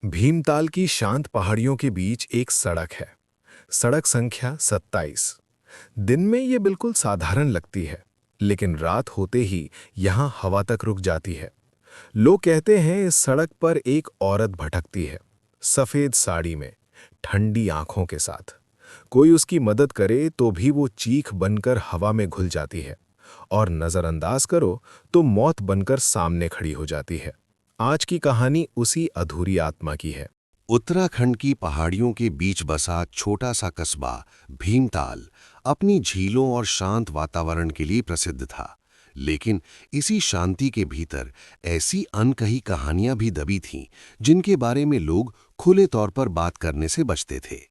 भीमताल की शांत पहाड़ियों के बीच एक सड़क है। सड़क संख्या 27। दिन में ये बिल्कुल साधारण लगती है, लेकिन रात होते ही यहाँ हवा तक रुक जाती है। लोग कहते हैं इस सड़क पर एक औरत भटकती है, सफेद साड़ी में, ठंडी आंखों के साथ। कोई उसकी मदद करे तो भी वो चीख बनकर हवा में घुल जाती है, और नजरअंदाज करो तो मौत बनकर सामने खड़ी हो जाती है। आज की कहानी उसी अधूरी आत्मा की है। उत्तराखंड की पहाड़ियों के बीच बसा छोटा सा कस्बा भीमताल अपनी झीलों और शांत वातावरण के लिए प्रसिद्ध था। लेकिन इसी शांति के भीतर ऐसी अनकही कहानियां भी दबी थीं जिनके बारे में लोग खुले तौर पर बात करने से बचते थे।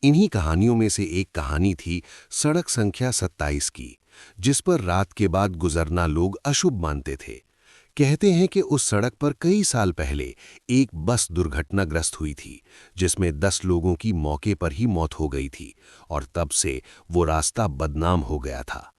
इन्हीं कहानियों में से एक कहानी थी सड़क संख्या 27 की, जिस पर रात के बाद गुजरना लोग अशुभ मानते थे। कहते हैं कि उस सड़क पर कई साल पहले एक बस दुर्घटनाग्रस्त हुई थी, जिसमें 10 लोगों की मौके पर ही मौत हो गई थी, और तब से वो रास्ता बदनाम हो गया था।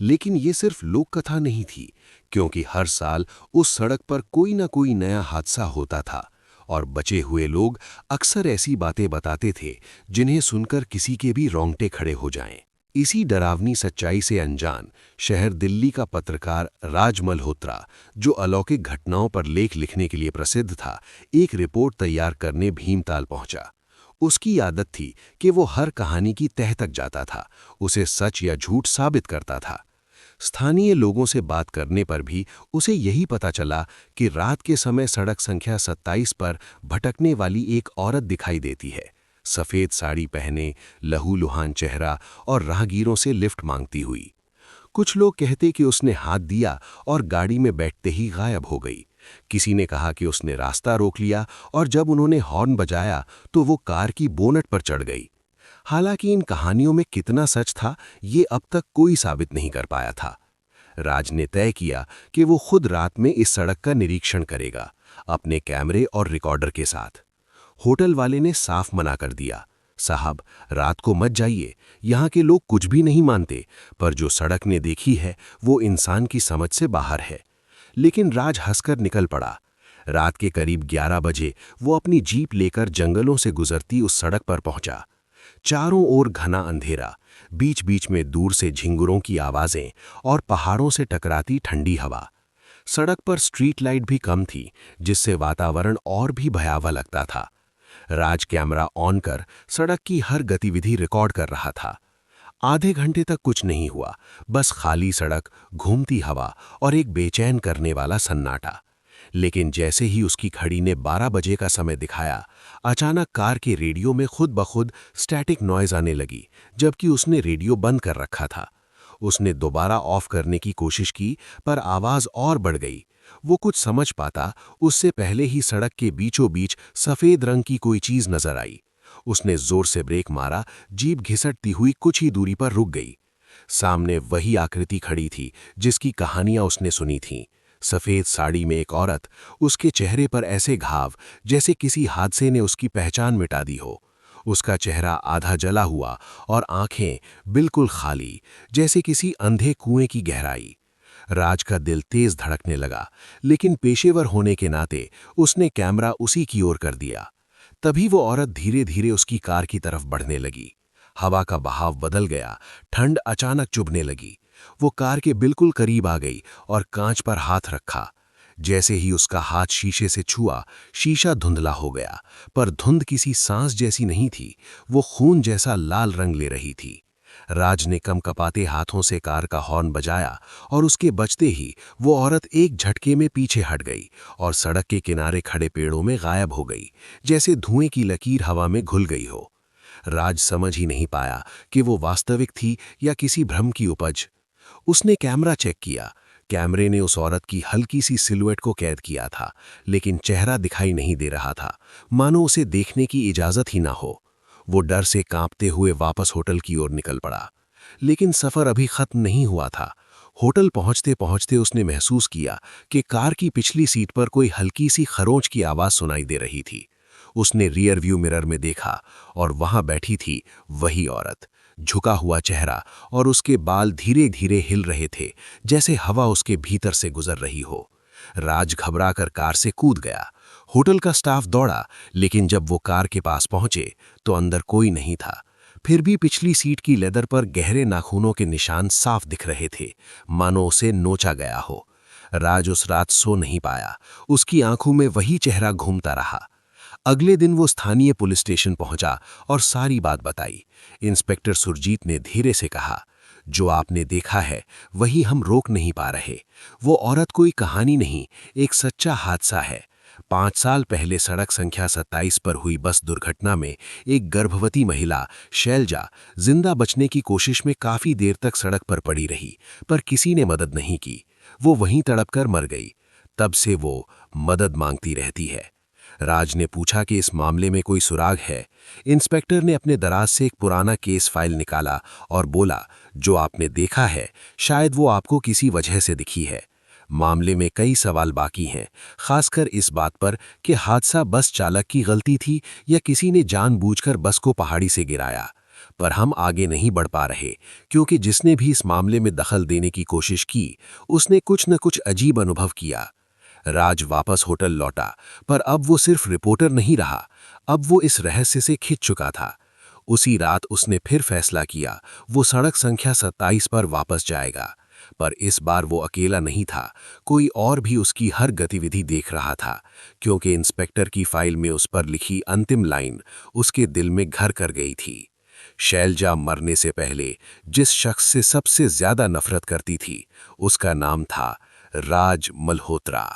लेकिन ये सिर्फ लोक कथा नहीं थी, क्योंकि हर साल उस सड़क पर कोई ना कोई नया हादसा होता था, और बचे हुए लोग अक्सर ऐसी बातें बताते थे जिन्हें सुनकर किसी के भी रोंगटे खड़े हो जाएं। इसी डरावनी सच्चाई से अनजान शहर दिल्ली का पत्रकार राज मल्होत्रा, जो अलौकिक घटनाओं पर लेख लिखने के लिए प्रसिद्ध था, एक रिपोर्ट तैयार करने भीमताल पहुंचा। उसकी आदत थी कि वो हर कहानी की तह तक जाता था, उसे सच या झूठ साबित करता था। स्थानीय लोगों से बात करने पर भी उसे यही पता चला कि रात के समय सड़क संख्या 27 पर भटकने वाली एक औरत दिखाई देती है, सफेद साड़ी पहने, लहूलुहान चेहरा और राहगीरों से लिफ्ट मांगती हुई। कुछ लोग कहते कि उसने हाथ दिया और गाड़ी में बैठते ही गायब हो गई। किसी ने कहा कि उसने रास्ता रोक लिया और जब उन्होंने हॉर्न बजाया तो वो कार की बोनट पर चढ़ गई। हालांकि इन कहानियों में कितना सच था, ये अब तक कोई साबित नहीं कर पाया था। राज ने तय किया कि वो खुद रात में इस सड़क का निरीक्षण करेगा, अपने कैमरे और रिकॉर्डर के साथ। होटल वाले ने साफ मना कर दिया, साहब रात को मत जाइए, यहाँ के लोग कुछ भी नहीं मानते, पर जो सड़क ने देखी है वो इंसान की समझ से बाहर है। लेकिन राज हंसकर निकल पड़ा। रात के करीब 11 बजे वो अपनी जीप लेकर जंगलों से गुजरती उस सड़क पर पहुंचा। चारों ओर घना अंधेरा, बीच बीच में दूर से झिंगुरों की आवाजें और पहाड़ों से टकराती ठंडी हवा। सड़क पर स्ट्रीट लाइट भी कम थी, जिससे वातावरण और भी भयावह लगता था। राज कैमरा ऑन कर सड़क की हर गतिविधि रिकॉर्ड कर रहा था। आधे घंटे तक कुछ नहीं हुआ, बस खाली सड़क, घूमती हवा और एक बेचैन करने वाला सन्नाटा। लेकिन जैसे ही उसकी घड़ी ने 12 बजे का समय दिखाया, अचानक कार के रेडियो में खुद ब खुद स्टैटिक नॉइज आने लगी, जबकि उसने रेडियो बंद कर रखा था। उसने दोबारा ऑफ करने की कोशिश की, पर आवाज और बढ़ गई। वो कुछ समझ पाता उससे पहले ही सड़क के बीचों बीच सफेद रंग की कोई चीज नजर आई। उसने जोर से ब्रेक मारा, जीप घिसटती हुई कुछ ही दूरी पर रुक गई। सामने वही आकृति खड़ी थी जिसकी कहानियां उसने सुनी थीं। सफेद साड़ी में एक औरत, उसके चेहरे पर ऐसे घाव जैसे किसी हादसे ने उसकी पहचान मिटा दी हो। उसका चेहरा आधा जला हुआ और आंखें बिल्कुल खाली, जैसे किसी अंधे कुएं की गहराई। राज का दिल तेज धड़कने लगा, लेकिन पेशेवर होने के नाते उसने कैमरा उसी की ओर कर दिया। तभी वो औरत धीरे धीरे उसकी कार की तरफ बढ़ने लगी। हवा का बहाव बदल गया, ठंड अचानक चुभने लगी। वो कार के बिल्कुल करीब आ गई और कांच पर हाथ रखा। जैसे ही उसका हाथ शीशे से छुआ, शीशा धुंधला हो गया, पर धुंध किसी सांस जैसी नहीं थी, वो खून जैसा लाल रंग ले रही थी। राज ने कंपकपाते हाथों से कार का हॉर्न बजाया और उसके बजते ही वो औरत एक झटके में पीछे हट गई और सड़क के किनारे खड़े पेड़ों में गायब हो गई, जैसे धुएं की लकीर हवा में घुल गई हो। राज समझ ही नहीं पाया कि वो वास्तविक थी या किसी भ्रम की उपज। उसने कैमरा चेक किया। कैमरे ने उस औरत की हल्की सी सिलुएट को कैद किया था, लेकिन चेहरा दिखाई नहीं दे रहा था, मानो उसे देखने की इजाजत ही ना हो। वो डर से कांपते हुए वापस होटल की ओर निकल पड़ा। लेकिन सफर अभी खत्म नहीं हुआ था। होटल पहुंचते पहुंचते उसने महसूस किया कि कार की पिछली सीट पर कोई हल्की सी खरोंच की आवाज सुनाई दे रही थी। उसने रियर व्यू मिरर में देखा और वहां बैठी थी वही औरत, झुका हुआ चेहरा और उसके बाल धीरे धीरे हिल रहे थे, जैसे हवा उसके भीतर से गुजर रही हो। राज घबराकर कार से कूद गया। होटल का स्टाफ दौड़ा, लेकिन जब वो कार के पास पहुंचे तो अंदर कोई नहीं था। फिर भी पिछली सीट की लेदर पर गहरे नाखूनों के निशान साफ दिख रहे थे, मानो उसे नोचा गया हो। राज उस रात सो नहीं पाया, उसकी आंखों में वही चेहरा घूमता रहा। अगले दिन वो स्थानीय पुलिस स्टेशन पहुंचा और सारी बात बताई। इंस्पेक्टर सुरजीत ने धीरे से कहा, जो आपने देखा है वही हम रोक नहीं पा रहे। वो औरत कोई कहानी नहीं, एक सच्चा हादसा है। 5 साल पहले सड़क संख्या 27 पर हुई बस दुर्घटना में एक गर्भवती महिला शैलजा जिंदा बचने की कोशिश में काफी देर तक सड़क पर पड़ी रही, पर किसी ने मदद नहीं की। वो वहीं तड़पकर मर गई। तब से वो मदद मांगती रहती है। राज ने पूछा कि इस मामले में कोई सुराग है। इंस्पेक्टर ने अपने दराज से एक पुराना केस फाइल निकाला और बोला, जो आपने देखा है शायद वो आपको किसी वजह से दिखी है। मामले में कई सवाल बाकी हैं, खासकर इस बात पर कि हादसा बस चालक की गलती थी या किसी ने जानबूझकर बस को पहाड़ी से गिराया। पर हम आगे नहीं बढ़ पा रहे, क्योंकि जिसने भी इस मामले में दखल देने की कोशिश की उसने कुछ न कुछ अजीब अनुभव किया। राज वापस होटल लौटा, पर अब वो सिर्फ रिपोर्टर नहीं रहा, अब वो इस रहस्य से खिंच चुका था। उसी रात उसने फिर फैसला किया, वो सड़क संख्या 27 पर वापस जाएगा। पर इस बार वो अकेला नहीं था, कोई और भी उसकी हर गतिविधि देख रहा था, क्योंकि इंस्पेक्टर की फाइल में उस पर लिखी अंतिम लाइन उसके दिल में घर कर गई थी। शैलजा मरने से पहले जिस शख्स से सबसे ज्यादा नफरत करती थी, उसका नाम था राज मल्होत्रा।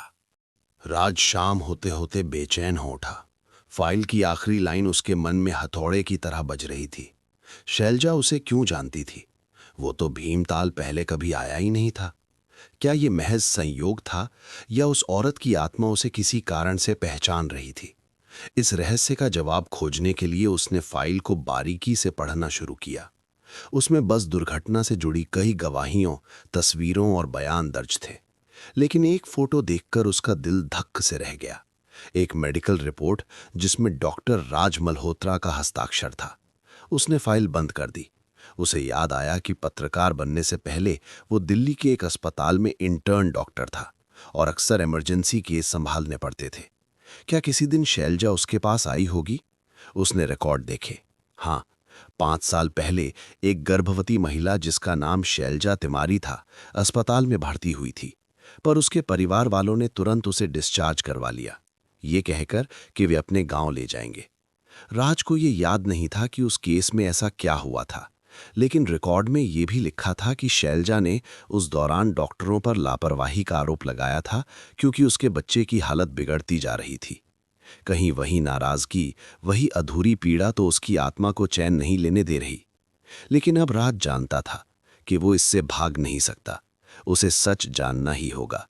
राज शाम होते होते बेचैन हो उठा। फाइल की आखिरी लाइन उसके मन में हथौड़े की तरह बज रही थी। शैलजा उसे क्यों जानती थी? वो तो भीमताल पहले कभी आया ही नहीं था। क्या ये महज संयोग था या उस औरत की आत्मा उसे किसी कारण से पहचान रही थी? इस रहस्य का जवाब खोजने के लिए उसने फाइल को बारीकी से पढ़ना शुरू किया। उसमें बस दुर्घटना से जुड़ी कई गवाहियों, तस्वीरों और बयान दर्ज थे, लेकिन एक फोटो देखकर उसका दिल धक्क से रह गया। एक मेडिकल रिपोर्ट जिसमें डॉक्टर राज मल्होत्रा का हस्ताक्षर था। उसने फाइल बंद कर दी। उसे याद आया कि पत्रकार बनने से पहले वो दिल्ली के एक अस्पताल में इंटर्न डॉक्टर था और अक्सर इमरजेंसी केस संभालने पड़ते थे। क्या किसी दिन शैलजा उसके पास आई होगी? उसने रिकॉर्ड देखे। हाँ, 5 साल पहले एक गर्भवती महिला जिसका नाम शैलजा तिवारी था, अस्पताल में भर्ती हुई थी, पर उसके परिवार वालों ने तुरंत उसे डिस्चार्ज करवा लिया, ये कहकर कि वे अपने गांव ले जाएंगे। राज को ये याद नहीं था कि उस केस में ऐसा क्या हुआ था, लेकिन रिकॉर्ड में ये भी लिखा था कि शैलजा ने उस दौरान डॉक्टरों पर लापरवाही का आरोप लगाया था, क्योंकि उसके बच्चे की हालत बिगड़ती जा रही थी। कहीं वही नाराजगी, वही अधूरी पीड़ा तो उसकी आत्मा को चैन नहीं लेने दे रही। लेकिन अब राज जानता था कि वो इससे भाग नहीं सकता, उसे सच जानना ही होगा।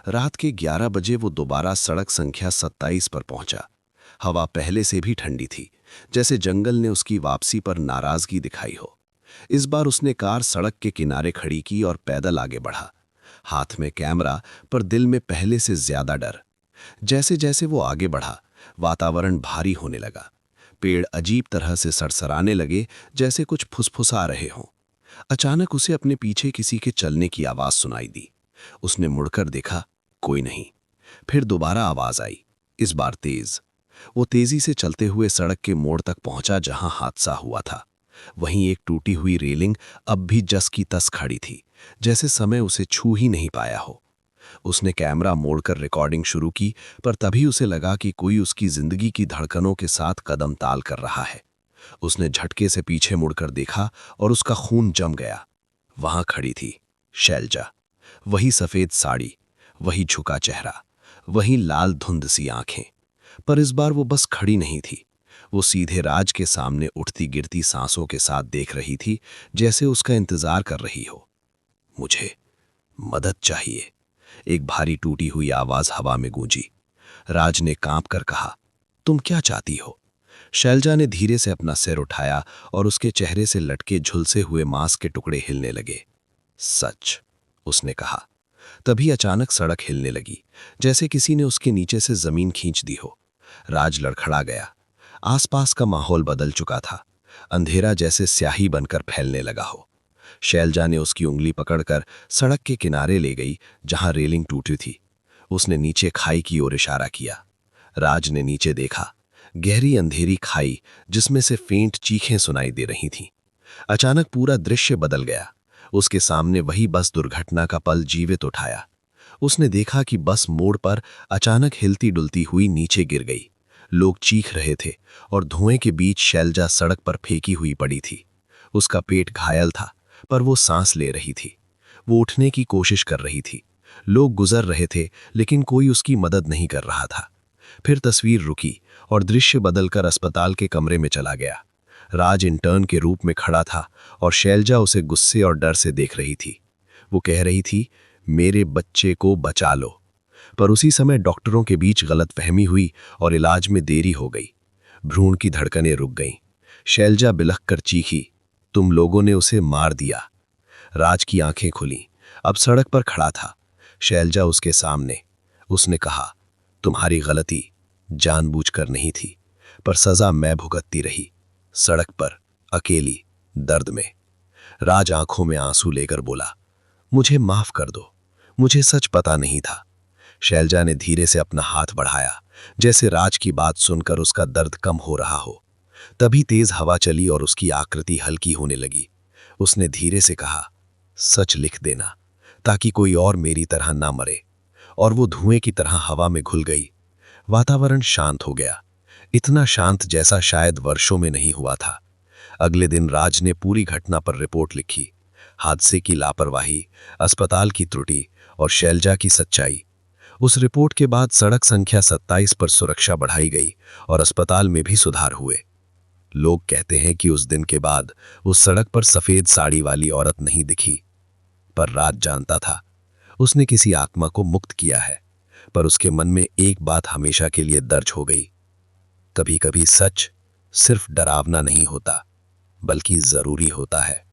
रात के 11 बजे वो दोबारा सड़क संख्या 27 पर पहुंचा। हवा पहले से भी ठंडी थी, जैसे जंगल ने उसकी वापसी पर नाराजगी दिखाई हो। इस बार उसने कार सड़क के किनारे खड़ी की और पैदल आगे बढ़ा, हाथ में कैमरा, पर दिल में पहले से ज्यादा डर। जैसे जैसे वो आगे बढ़ा, वातावरण भारी होने लगा। पेड़ अजीब तरह से सरसराने लगे, जैसे कुछ फुसफुसा रहे हों। अचानक उसे अपने पीछे किसी के चलने की आवाज सुनाई दी। उसने मुड़कर देखा, कोई नहीं। फिर दोबारा आवाज आई, इस बार तेज। वो तेजी से चलते हुए सड़क के मोड़ तक पहुंचा जहां हादसा हुआ था। वहीं एक टूटी हुई रेलिंग अब भी जस की तस खड़ी थी, जैसे समय उसे छू ही नहीं पाया हो। उसने कैमरा मोड़कर रिकॉर्डिंग शुरू की, पर तभी उसे लगा कि कोई उसकी जिंदगी की धड़कनों के साथ कदम ताल कर रहा है। उसने झटके से पीछे मुड़कर देखा और उसका खून जम गया। वहां खड़ी थी शैलजा, वही सफेद साड़ी, वही झुका चेहरा, वही लाल धुंध सी आंखें। पर इस बार वो बस खड़ी नहीं थी, वो सीधे राज के सामने उठती गिरती सांसों के साथ देख रही थी, जैसे उसका इंतजार कर रही हो। मुझे मदद चाहिए, एक भारी टूटी हुई आवाज हवा में गूंजी। राज ने कांप कर कहा, तुम क्या चाहती हो? शैलजा ने धीरे से अपना सिर उठाया और उसके चेहरे से लटके झुलसे हुए मांस के टुकड़े हिलने लगे। सच, उसने कहा। तभी अचानक सड़क हिलने लगी, जैसे किसी ने उसके नीचे से जमीन खींच दी हो। राज लड़खड़ा गया। आसपास का माहौल बदल चुका था, अंधेरा जैसे स्याही बनकर फैलने लगा हो। शैलजा ने उसकी उंगली पकड़कर सड़क के किनारे ले गई, जहां रेलिंग टूटी थी। उसने नीचे खाई की ओर इशारा किया। राज ने नीचे देखा। गहरी अंधेरी खाई जिसमें से फेंट चीखें सुनाई दे रही थीं। अचानक पूरा दृश्य बदल गया। उसके सामने वही बस दुर्घटना का पल जीवित उठाया। उसने देखा कि बस मोड़ पर अचानक हिलती डुलती हुई नीचे गिर गई। लोग चीख रहे थे और धुएं के बीच शैलजा सड़क पर फेंकी हुई पड़ी थी। उसका पेट घायल था, पर वो सांस ले रही थी। वो उठने की कोशिश कर रही थी। लोग गुजर रहे थे, लेकिन कोई उसकी मदद नहीं कर रहा था। फिर तस्वीर रुकी और दृश्य बदलकर अस्पताल के कमरे में चला गया। राज इंटर्न के रूप में खड़ा था और शैलजा उसे गुस्से और डर से देख रही थी। वो कह रही थी, मेरे बच्चे को बचा लो। पर उसी समय डॉक्टरों के बीच गलतफहमी हुई और इलाज में देरी हो गई। भ्रूण की धड़कनें रुक गईं। शैलजा बिलख कर चीखी, तुम लोगों ने उसे मार दिया। राज की आंखें खुलीं। अब सड़क पर खड़ा था, शैलजा उसके सामने। उसने कहा, तुम्हारी गलती जानबूझकर नहीं थी, पर सजा मैं भुगतती रही, सड़क पर, अकेली, दर्द में। राज आंखों में आंसू लेकर बोला, मुझे माफ कर दो, मुझे सच पता नहीं था। शैलजा ने धीरे से अपना हाथ बढ़ाया, जैसे राज की बात सुनकर उसका दर्द कम हो रहा हो। तभी तेज हवा चली और उसकी आकृति हल्की होने लगी। उसने धीरे से कहा, सच लिख देना, ताकि कोई और मेरी तरह ना मरे। और वो धुएं की तरह हवा में घुल गई। वातावरण शांत हो गया, इतना शांत जैसा शायद वर्षों में नहीं हुआ था। अगले दिन राज ने पूरी घटना पर रिपोर्ट लिखी। हादसे की लापरवाही, अस्पताल की त्रुटि और शैलजा की सच्चाई। उस रिपोर्ट के बाद सड़क संख्या 27 पर सुरक्षा बढ़ाई गई और अस्पताल में भी सुधार हुए। लोग कहते हैं कि उस दिन के बाद उस सड़क पर सफेद साड़ी वाली औरत नहीं दिखी। पर राज जानता था, उसने किसी आत्मा को मुक्त किया है। पर उसके मन में एक बात हमेशा के लिए दर्ज हो गई, कभी कभी सच सिर्फ डरावना नहीं होता, बल्कि जरूरी होता है।